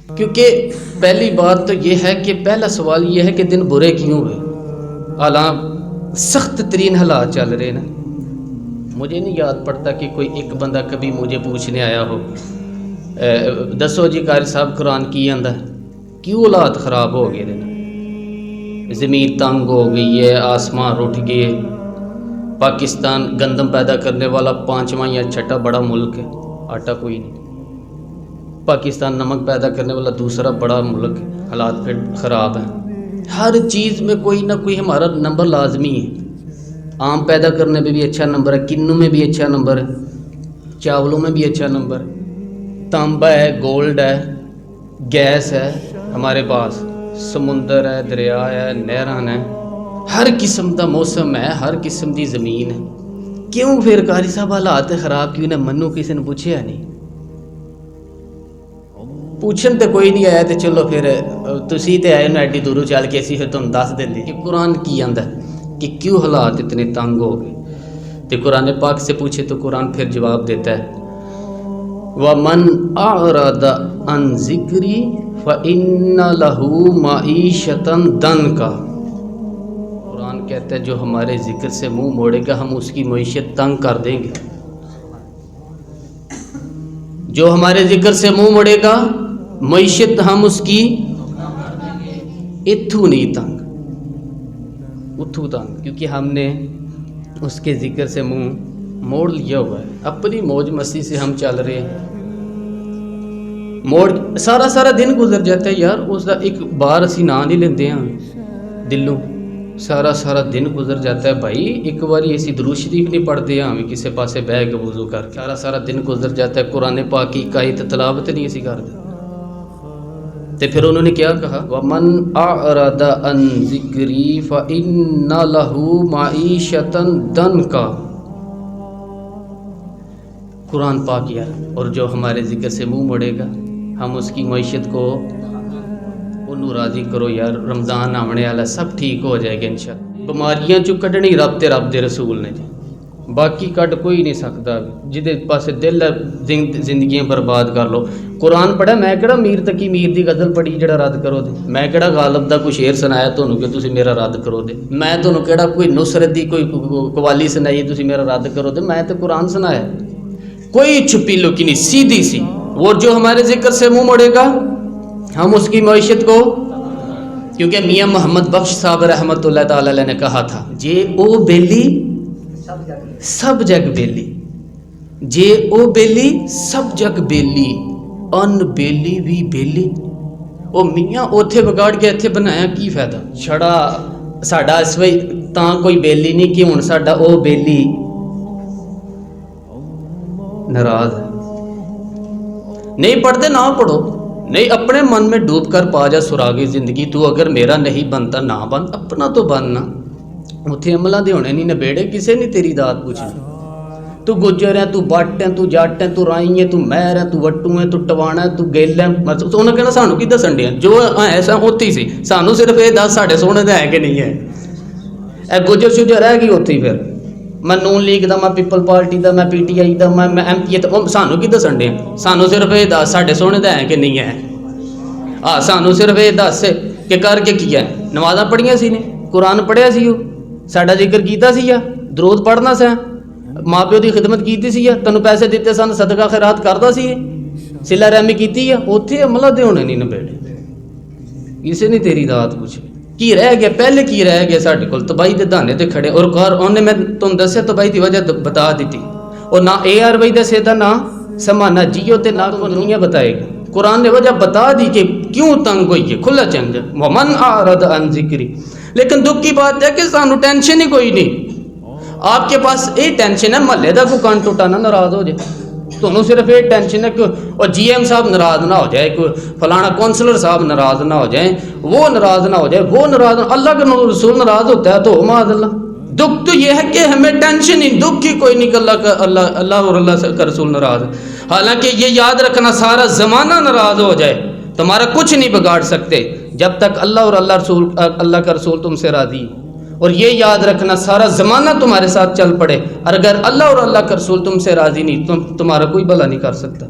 کیونکہ پہلی بات تو یہ ہے کہ پہلا سوال یہ ہے کہ دن برے کیوں ہوئے، حالان سخت ترین حالات چل رہے ہیں. مجھے نہیں یاد پڑتا کہ کوئی ایک بندہ کبھی مجھے پوچھنے آیا ہو دسو جی قاری صاحب قرآن کی آندا ہے، کیوں حالات خراب ہو گئے ہیں، زمین تنگ ہو گئی ہے، آسمان اٹھ گئے. پاکستان گندم پیدا کرنے والا 5واں یا 6واں بڑا ملک ہے، آٹا کوئی نہیں. پاکستان نمک پیدا کرنے والا دوسرا بڑا ملک ہے، حالات پھر خراب ہیں. ہر چیز میں کوئی نہ کوئی ہمارا نمبر لازمی ہے. آم پیدا کرنے میں بھی اچھا نمبر ہے، کنوں میں بھی اچھا نمبر ہے، چاولوں میں بھی اچھا نمبر ہے، تانبا ہے، گولڈ ہے، گیس ہے ہمارے پاس، سمندر ہے، دریا ہے، نہراں ہیں، ہر قسم دا موسم ہے، ہر قسم دی زمین ہے. کیوں پھر قاری صاحب حالات خراب کیوں نے؟ منو کسی نے پوچھیا نہیں، پوچھن تے کوئی نہیں آیا. تے چلو پھر تسی تے آئے نا ایڈی دوروں چل کے اسی پھر تم دس دیں کہ قرآن کی آندا ہے کہ کیوں حالات اتنے تنگ ہو گئے. تو قرآن پاک سے پوچھے تو قرآن پھر جواب دیتا ہے وَمَنْ أَعْرَضَ عَنْ ذِكْرِي فَإِنَّ لَهُ مَعِيشَةً ضَنْكًا. قرآن کہتا ہے جو ہمارے ذکر سے منہ موڑے گا ہم اس کی معیشت تنگ کر دیں گے. جو ہمارے ذکر سے منہ موڑے گا معیشت ہم اس کی اتھو نہیں تنگ، اتھو تنگ، کیونکہ ہم نے اس کے ذکر سے منہ موڑ لیا ہوا ہے. اپنی موج مستی سے ہم چل رہے ہیں، موڑ سارا دن گزر جاتا ہے یار. اس دا ایک بار اسی نا نہیں لیندے ہاں دلوں، سارا دن گزر جاتا ہے بھائی. ایک باری ایسی درود شریف نہیں پڑھتے ہاں کسی پاسے بہ کے وضو کر کے، سارا دن گزر جاتا ہے قرآن پاک کی آیت تلاوت نہیں اسی کرتے. تو پھر انہوں نے کیا کہا وَمَنْ أَعْرَضَ عَنْ ذِكْرِي فَإِنَّ لَهُ مَعِيشَةً ضَنْكًا. قرآن پاک یار، اور جو ہمارے ذکر سے منہ موڑے گا ہم اس کی معیشت کو انہوں راضی کرو یار. رمضان آنے والا سب ٹھیک ہو جائے گا انشاءاللہ. بیماریاں چوں کڈنی رب دے رسول نے جی، باقی کڈ کوئی نہیں سکتا. جدے پاسے دل ہے زندگیاں برباد کر لو. قرآن پڑھا میں کہڑا میر تقی میر دی غزل پڑھی جڑا رد کرو دے؟ میں کہڑا غالب دا کوئی شعر سنایا تانوں کہ تسی میرا رد کرو دے؟ میں تانوں کہڑا کوئی نصرت دی کوئی قوالی سنائی تسی میرا رد کرو دے؟ میں تو قرآن سنایا. کوئی چھپی لکی نہیں، سیدھی سی. وہ جو ہمارے ذکر سے منہ موڑے گا ہم اس کی معیشت کو، کیونکہ میاں محمد بخش صاحب رحمۃ اللہ تعالی علیہ نے کہا تھا جے او بیلی سب جگ بیلی، جے او بیلی سب جگ بیلی، ان بیلی بھی بیلی. او میاں اوتھے بگاڑ کے ایتھے بنایا کی فائدہ؟ چھڑا ساڈا اس وی تاں کوئی بیلی نہیں کہ ہن ساڈا او بیلی ناراض ہے. نہیں پڑھتے نہ پڑھو، نہیں اپنے من میں ڈوب کر پا جا سراغِ زندگی. تو اگر میرا نہیں بنتا نہ بن، اپنا تو بننا. اتھے عملہ دے ہونے نہیں نبیڑے، کسے نہیں تیری داد پوچھنی. تو گجر ہے، تو بٹ ہے، تو جٹ ہے، تو رائی ہے، تو مہر ہے، تو وٹو ہے، تو ٹوانا ہے، تو گل ہے. تو انہوں نے کہنا سانو کی دسن دیا جو ایسا اتھی سی، سانو صرف یہ دس ساڑھے سونے دے ہے کہ نہیں ہے. اے گجر شجر رہ گئی اتھی. پھر میں نون لیگ دا، میں پیپل پارٹی دا، میں پی ٹی آئی دا، میں ایم پی اے، سانو کی دسن دیا؟ سانو صرف یہ دس ساڑھے سونے دے ہے کہ نہیں ہے. سانو صرف یہ دس کہ کر کے کیا ہے. نمازاں پڑھیاں سی نے، قرآن پڑھیا سی، وہ ساڈا ذکر کیتا سی، یا درود پڑھنا سا، ماں پیو دی خدمت کیتی سی، یا تینوں پیسے دیتے سن صدقہ خیرات کردا سی، صلہ رحمی کیتی ہے. اوتھے عملہ دے ہونے نہیں نبیڑے، کسے نہیں تیری داد پوچھی. کی رہ گیا؟ پہلے کی رہ گیا ساڈے کول؟ تباہی دے دانے تے کھڑے. اور انہیں میں تم دسیا تباہی دی وجہ بتا دیتی. اور نہ اے آر وی دسے دا، نہ سمانا جیو تے نہ دنیا بتائے گا. قرآن نے وجہ بتا دی کہ کیوں تنگ ہوئی ہے، کھلا چنگ. ومن اعرض عن ذکری. لیکن دکھ کی بات ہے کہ سانو ٹینشن ہی کوئی نہیں. آپ کے پاس یہ ٹینشن ہے محلے دا کوئی کان ٹوٹانا ناراض ہو جائے، تمہیں صرف یہ ٹینشن ہے کہ اور جی ایم صاحب ناراض نہ ہو جائے، کوئی فلانا کونسلر صاحب ناراض نہ ہو جائیں، وہ ناراض نہ ہو جائے، وہ ناراض. اللہ کا رسول ناراض ہوتا ہے تو معاذ اللہ. دکھ تو یہ ہے کہ ہمیں ٹینشن ہی، دکھ ہی کوئی نہیں کہ اللہ اور اللہ کا رسول ناراض. حالانکہ یہ یاد رکھنا سارا زمانہ ناراض ہو جائے تمہارا کچھ نہیں بگاڑ سکتے جب تک اللہ اور اللہ کا رسول تم سے راضی. اور یہ یاد رکھنا سارا زمانہ تمہارے ساتھ چل پڑے، اگر اللہ اور اللہ کا رسول تم سے راضی نہیں تمہارا کوئی بھلا نہیں کر سکتا.